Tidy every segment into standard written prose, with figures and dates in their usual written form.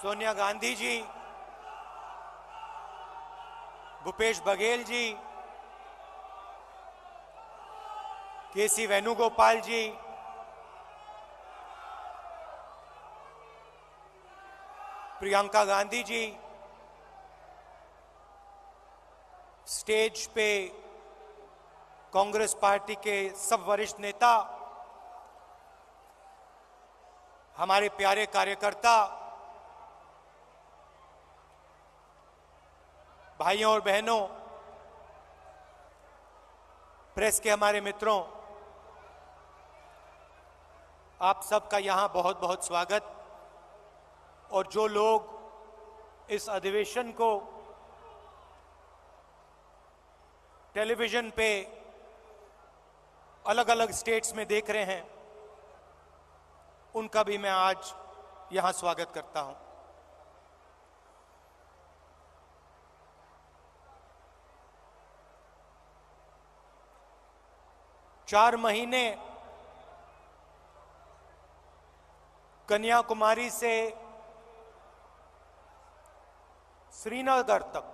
सोनिया गांधी जी, भूपेश बघेल जी, केसी वेणुगोपाल जी, Priyanka Gandhi ji, stage पे Congress party के सब वरिष्ठ नेता, हमारे प्यारे कार्यकर्ता, भाइयों और बहनों, प्रेस के हमारे मित्रों, आप सबका यहां बहुत बहुत स्वागत। और जो लोग इस अधिवेशन को टेलीविजन पे अलग अलग स्टेट्स में देख रहे हैं, उनका भी मैं आज यहां स्वागत करता हूं। चार महीने कन्याकुमारी से श्रीनगर तक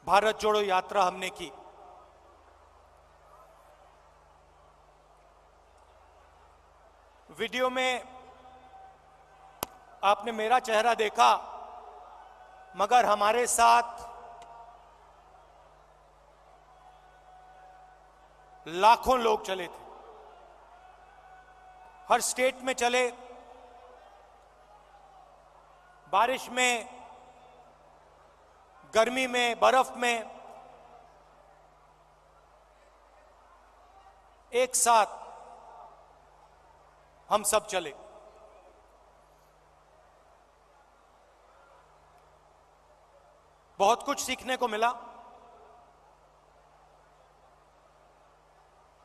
भारत जोड़ो यात्रा हमने की। वीडियो में आपने मेरा चेहरा देखा, मगर हमारे साथ लाखों लोग चले थे। हर स्टेट में चले, बारिश में, गर्मी में, बर्फ में, एक साथ हम सब चले। बहुत कुछ सीखने को मिला।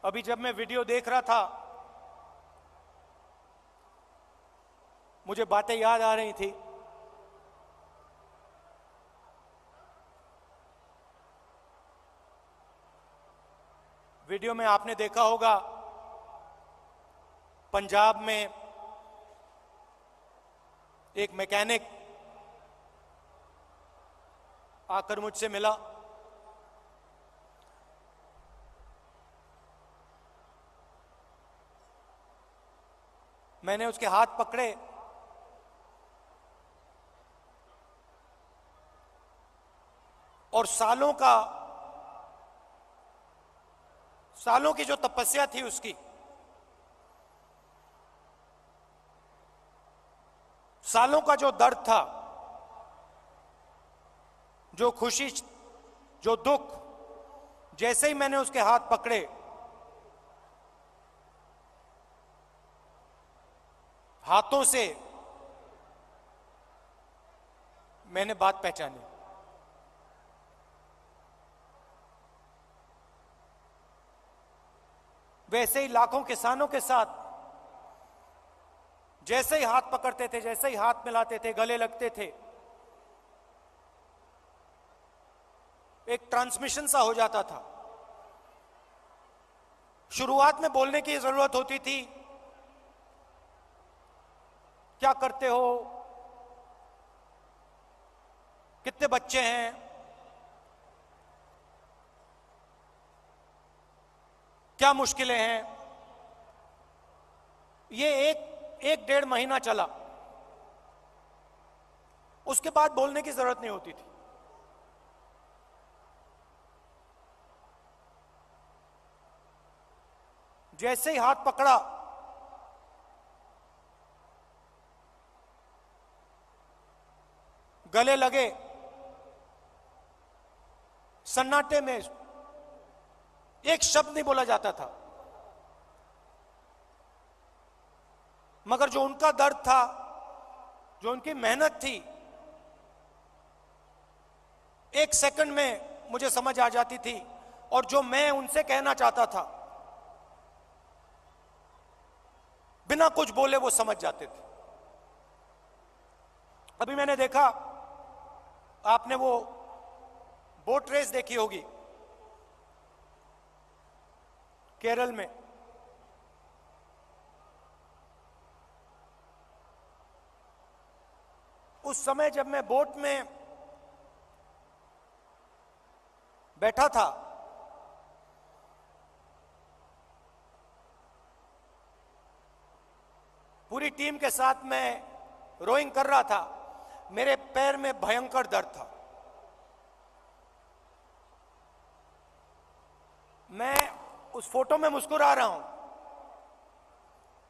अभी जब मैं वीडियो देख रहा था, मुझे बातें याद आ रही थी। वीडियो में आपने देखा होगा, पंजाब में एक मैकेनिक आकर मुझसे मिला। मैंने उसके हाथ पकड़े और सालों की जो तपस्या थी उसकी, सालों का जो दर्द था, जो खुशी, जो दुख, जैसे ही मैंने उसके हाथ पकड़े, हाथों से मैंने बात पहचानी। वैसे ही लाखों किसानों के साथ जैसे ही हाथ पकड़ते थे, जैसे ही हाथ मिलाते थे, गले लगते थे, एक ट्रांसमिशन सा हो जाता था। शुरुआत में बोलने की जरूरत होती थी, क्या करते हो, कितने बच्चे हैं, क्या मुश्किलें हैं। ये एक डेढ़ महीना चला, उसके बाद बोलने की जरूरत नहीं होती थी। जैसे ही हाथ पकड़ा, गले लगे, सन्नाटे में एक शब्द नहीं बोला जाता था, मगर जो उनका दर्द था, जो उनकी मेहनत थी, एक सेकंड में मुझे समझ आ जाती थी। और जो मैं उनसे कहना चाहता था, बिना कुछ बोले वो समझ जाते थे। अभी मैंने देखा, आपने वो बोट रेस देखी होगी केरल में। उस समय जब मैं बोट में बैठा था, पूरी टीम के साथ मैं रोइंग कर रहा था, मेरे पैर में भयंकर दर्द था। मैं उस फोटो में मुस्कुरा रहा हूं,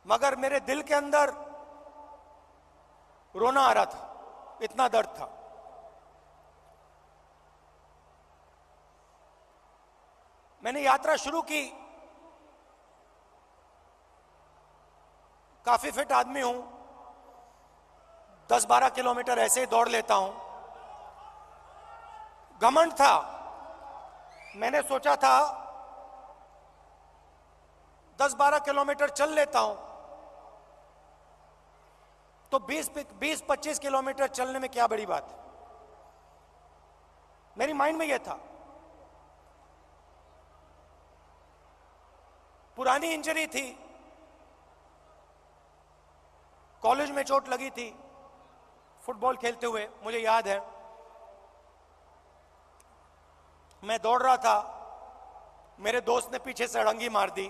मगर मेरे दिल के अंदर रोना आ रहा था, इतना दर्द था। मैंने यात्रा शुरू की, काफी फिट आदमी हूं, 10-12 किलोमीटर ऐसे ही दौड़ लेता हूं। घमंड था, मैंने सोचा था 10-12 किलोमीटर चल लेता हूं तो 20-25 किलोमीटर चलने में क्या बड़ी बात है। मेरी माइंड में यह था। पुरानी इंजरी थी, कॉलेज में चोट लगी थी फुटबॉल खेलते हुए, मुझे याद है। मैं दौड़ रहा था, मेरे दोस्त ने पीछे से अड़ंगी मार दी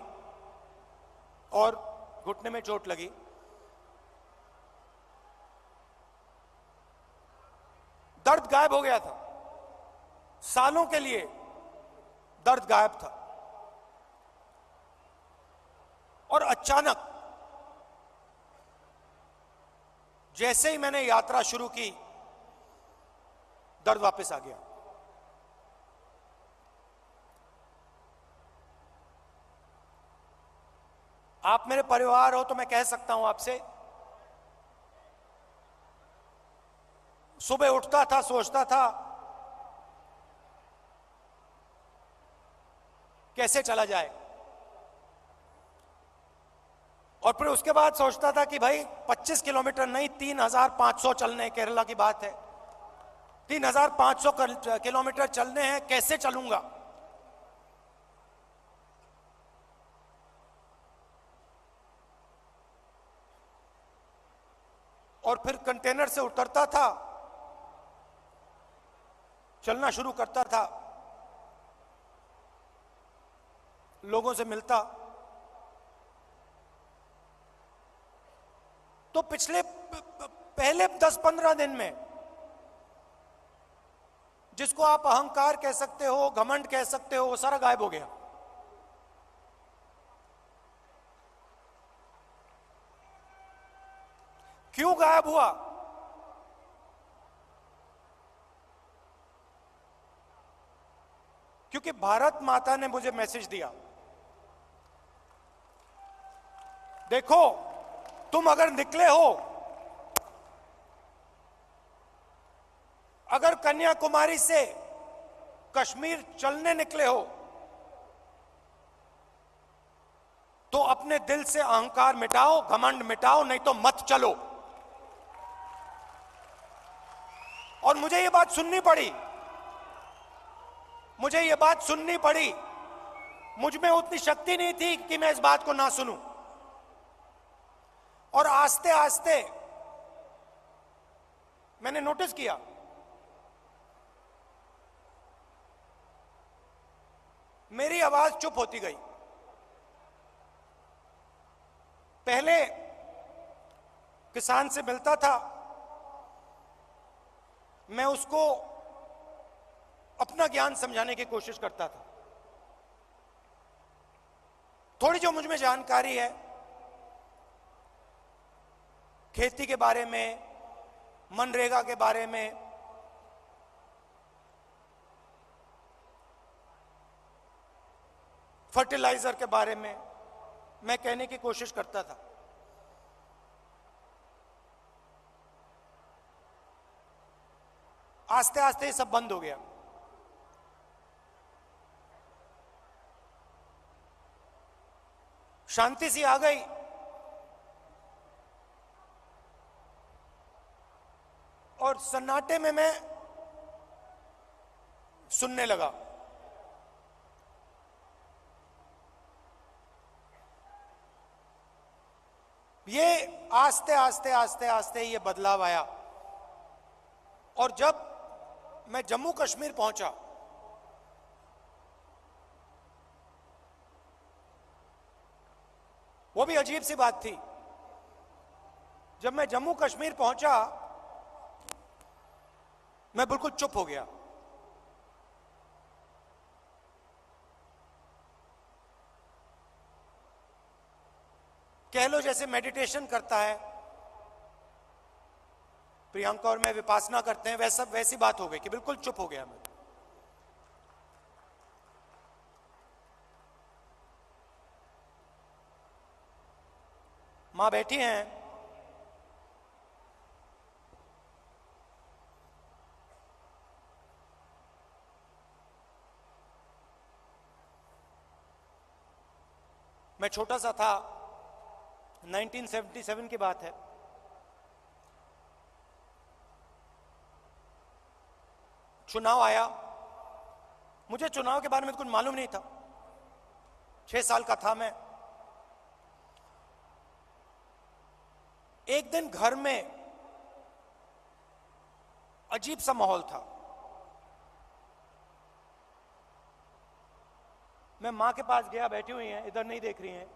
और घुटने में चोट लगी। दर्द गायब हो गया था, सालों के लिए दर्द गायब था, और अचानक जैसे ही मैंने यात्रा शुरू की, दर्द वापस आ गया। आप मेरे परिवार हो तो मैं कह सकता हूं आपसे, सुबह उठता था, सोचता था कैसे चला जाए, और फिर उसके बाद सोचता था कि भाई 25 किलोमीटर नहीं, 3,500 चलने, केरला की बात है, 3,500 किलोमीटर चलने हैं, कैसे चलूंगा। और फिर कंटेनर से उतरता था, चलना शुरू करता था, लोगों से मिलता। तो पिछले पहले 10-15 दिन में, जिसको आप अहंकार कह सकते हो, घमंड कह सकते हो, वो सारा गायब हो गया। क्यों गायब हुआ? क्योंकि भारत माता ने मुझे मैसेज दिया, देखो तुम अगर निकले हो, अगर कन्याकुमारी से कश्मीर चलने निकले हो, तो अपने दिल से अहंकार मिटाओ, घमंड मिटाओ, नहीं तो मत चलो। और मुझे ये बात सुननी पड़ी, मुझे ये बात सुननी पड़ी। मुझ में उतनी शक्ति नहीं थी कि मैं इस बात को ना सुनूं। और आस्ते आस्ते मैंने नोटिस किया, मेरी आवाज चुप होती गई। पहले किसान से मिलता था, मैं उसको अपना ज्ञान समझाने की कोशिश करता था। थोड़ी जो मुझ में जानकारी है खेती के बारे में, मनरेगा के बारे में, फर्टिलाइजर के बारे में, मैं कहने की कोशिश करता था। आस्ते आस्ते ये सब बंद हो गया। शांति सी आ गई। और सन्नाटे में मैं सुनने लगा। ये आस्ते आस्ते आस्ते आस्ते ये बदलाव आया। और जब मैं जम्मू कश्मीर पहुंचा, वो भी अजीब सी बात थी। जब मैं जम्मू कश्मीर पहुंचा, मैं बिल्कुल चुप हो गया। कह लो जैसे मेडिटेशन करता है प्रियंका और मैं, विपासना करते हैं, वैसी बात हो गई कि बिल्कुल चुप हो गया मैं। मां बैठी हैं, मैं छोटा सा था, 1977 की बात है। चुनाव आया, मुझे चुनाव के बारे में कुछ मालूम नहीं था, 6 साल का था मैं। एक दिन घर में अजीब सा माहौल था। मैं मां के पास गया, बैठी हुई हैं, इधर नहीं देख रही हैं।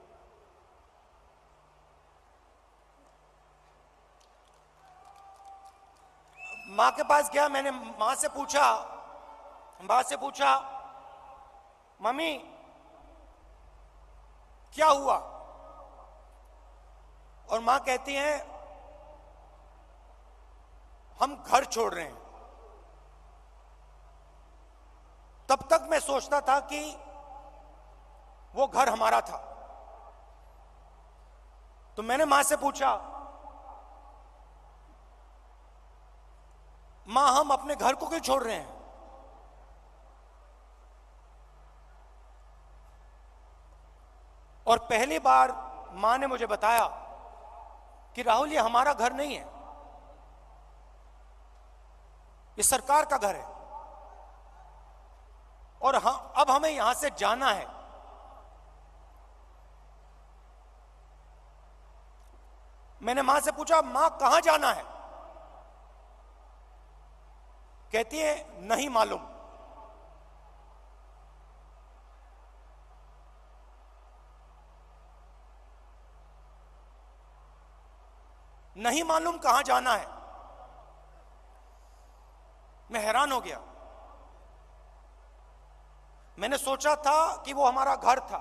मां के पास गया, मैंने मां से पूछा मम्मी क्या हुआ? और मां कहती हैं हम घर छोड़ रहे हैं। तब तक मैं सोचता था कि वो घर हमारा था। तो मैंने मां से पूछा, मां हम अपने घर को क्यों छोड़ रहे हैं? और पहली बार मां ने मुझे बताया कि राहुल ये हमारा घर नहीं है, ये सरकार का घर है और अब हमें यहां से जाना है। मैंने मां से पूछा, मां कहां जाना है? कहती है नहीं मालूम। नहीं मालूम कहां जाना है। मैं हैरान हो गया। मैंने सोचा था कि वो हमारा घर था।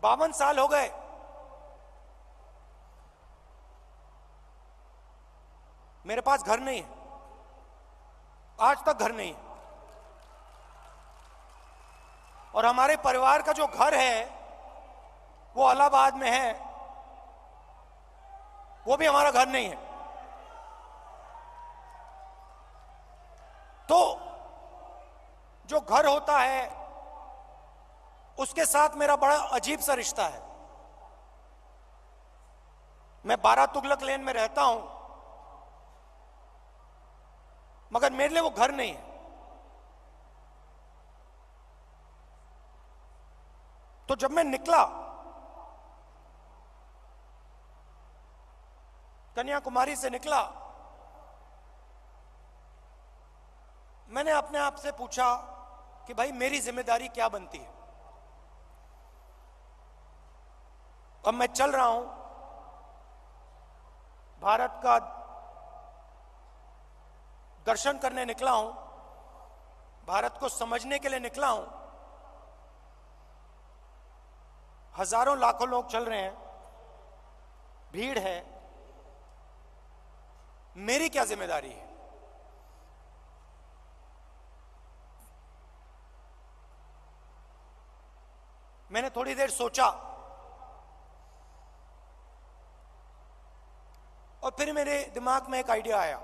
बावन साल हो गए, मेरे पास घर नहीं है, आज तक घर नहीं है। और हमारे परिवार का जो घर है वो इलाहाबाद में है, वो भी हमारा घर नहीं है। तो जो घर होता है उसके साथ मेरा बड़ा अजीब सा रिश्ता है। मैं 12 तुगलक लेन में रहता हूं, मगर मेरे लिए वो घर नहीं है। तो जब मैं निकला, कन्याकुमारी से निकला, मैंने अपने आप से पूछा कि भाई मेरी जिम्मेदारी क्या बनती है। अब मैं चल रहा हूं, भारत का दर्शन करने निकला हूं, भारत को समझने के लिए निकला हूं। हजारों लाखों लोग चल रहे हैं, भीड़ है, मेरी क्या जिम्मेदारी है? मैंने थोड़ी देर सोचा और फिर मेरे दिमाग में एक आइडिया आया।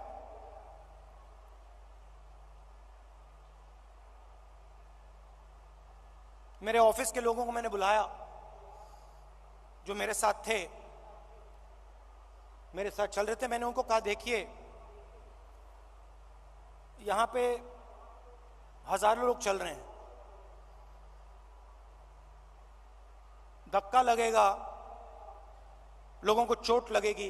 मेरे ऑफिस के लोगों को मैंने बुलाया जो मेरे साथ थे, मेरे साथ चल रहे थे। मैंने उनको कहा, देखिए यहां पे हजारों लोग चल रहे हैं, धक्का लगेगा, लोगों को चोट लगेगी,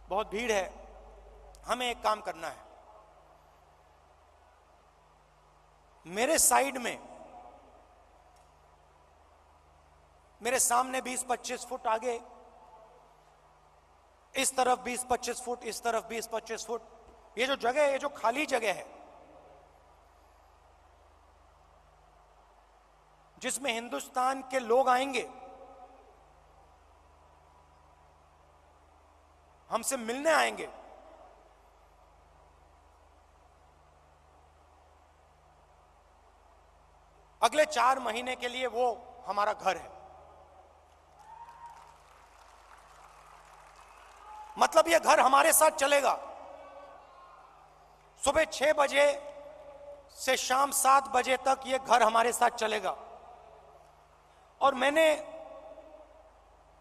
बहुत भीड़ है। हमें एक काम करना है, मेरे साइड में, मेरे सामने 20-25 फुट आगे, इस तरफ 20-25 फुट, इस तरफ 20-25 फुट, ये जो जगह है, ये जो खाली जगह है जिसमें हिंदुस्तान के लोग आएंगे, हमसे मिलने आएंगे, अगले 4 महीने के लिए वो हमारा घर है। मतलब ये घर हमारे साथ चलेगा। सुबह 6 बजे से शाम 7 बजे तक ये घर हमारे साथ चलेगा। और मैंने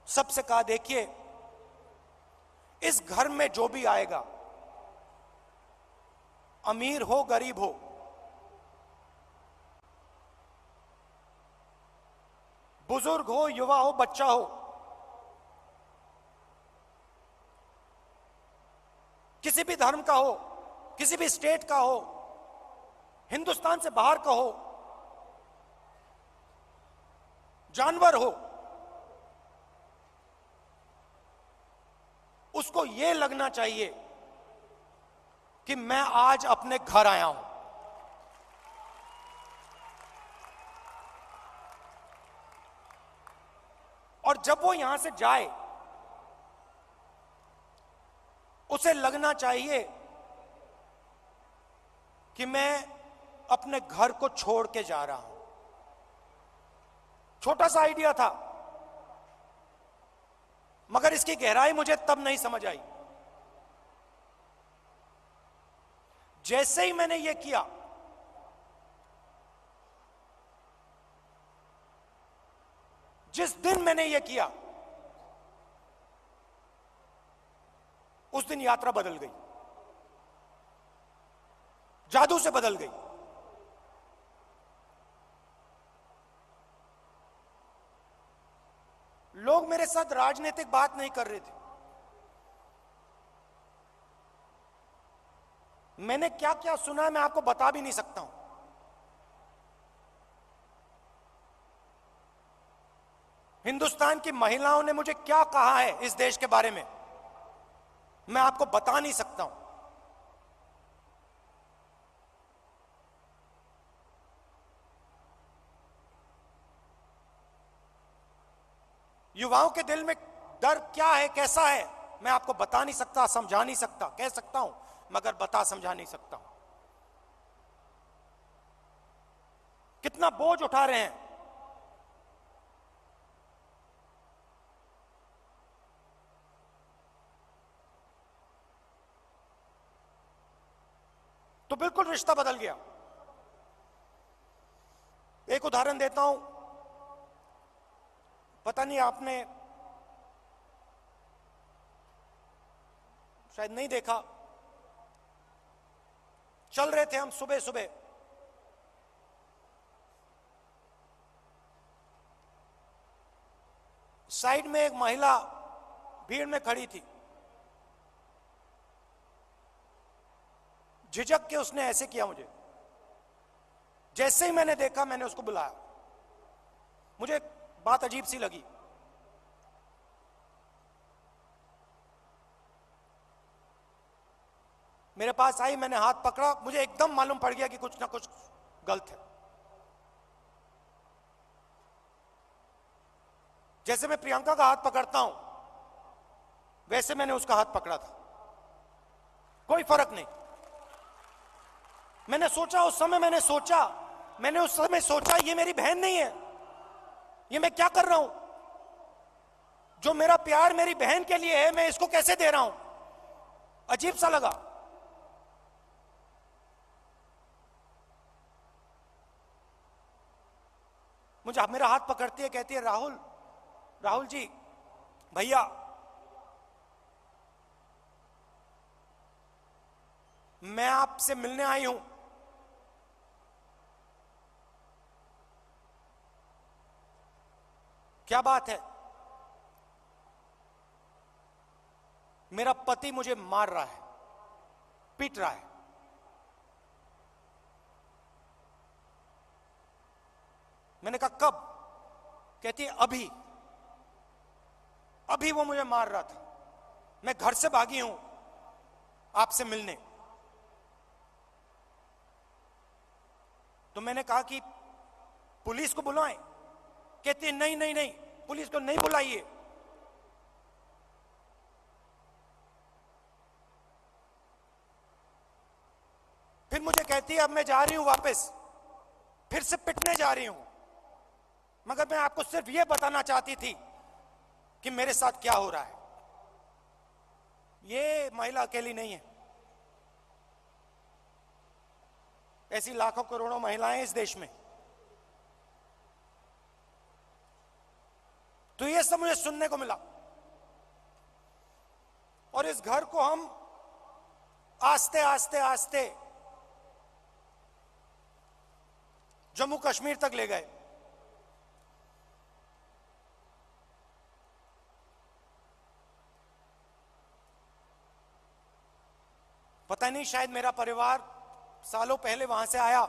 सबसे कहा, देखिए इस घर में जो भी आएगा, अमीर हो गरीब हो, बुजुर्ग हो युवा हो बच्चा हो, किसी भी धर्म का हो, किसी भी स्टेट का हो, हिंदुस्तान से बाहर का हो, जानवर हो, उसको यह लगना चाहिए कि मैं आज अपने घर आया हूं। और जब वो यहां से जाए, उसे लगना चाहिए कि मैं अपने घर को छोड़ के जा रहा हूं। छोटा सा आइडिया था, मगर इसकी गहराई मुझे तब नहीं समझ आई। जैसे ही मैंने ये किया, जिस दिन मैंने ये किया, उस दिन यात्रा बदल गई, जादू से बदल गई। लोग मेरे साथ राजनीतिक बात नहीं कर रहे थे। मैंने क्या क्या सुना मैं आपको बता भी नहीं सकता हूं। हिंदुस्तान की महिलाओं ने मुझे क्या कहा है इस देश के बारे में, मैं आपको बता नहीं सकता हूं। युवाओं के दिल में डर क्या है, कैसा है, मैं आपको बता नहीं सकता, समझा नहीं सकता। कह सकता हूं मगर बता समझा नहीं सकता हूं। कितना बोझ उठा रहे हैं। तो बिल्कुल रिश्ता बदल गया। एक उदाहरण देता हूं, पता नहीं आपने शायद नहीं देखा। चल रहे थे हम सुबह सुबह, साइड में एक महिला भीड़ में खड़ी थी। झिझक के उसने ऐसे किया मुझे। जैसे ही मैंने देखा, मैंने उसको बुलाया। मुझे बात अजीब सी लगी। मेरे पास आई, मैंने हाथ पकड़ा, मुझे एकदम मालूम पड़ गया कि कुछ ना कुछ गलत है। जैसे मैं प्रियंका का हाथ पकड़ता हूं, वैसे मैंने उसका हाथ पकड़ा था। कोई फर्क नहीं। मैंने सोचा उस समय, मैंने उस समय सोचा ये मेरी बहन नहीं है, ये मैं क्या कर रहा हूं? जो मेरा प्यार मेरी बहन के लिए है, मैं इसको कैसे दे रहा हूं? अजीब सा लगा। मुझे मेरा हाथ पकड़ती है, कहती है राहुल जी, भैया, मैं आपसे मिलने आई हूं। क्या बात है? मेरा पति मुझे मार रहा है, पीट रहा है। मैंने कहा कब? कहती है अभी अभी वो मुझे मार रहा था, मैं घर से भागी हूं आपसे मिलने। तो मैंने कहा कि पुलिस को बुलाएं। कहती है नहीं नहीं नहीं, पुलिस को नहीं बुलाइए। फिर मुझे कहती है अब मैं जा रही हूं वापस, फिर से पिटने जा रही हूं। मगर मैं आपको सिर्फ यह बताना चाहती थी कि मेरे साथ क्या हो रहा है। ये महिला अकेली नहीं है, ऐसी लाखों करोड़ों महिलाएं इस देश में। तो ये सब मुझे सुनने को मिला, और इस घर को हम आस्ते आस्ते आस्ते जम्मू कश्मीर तक ले गए। पता नहीं, शायद मेरा परिवार सालों पहले वहां से आया,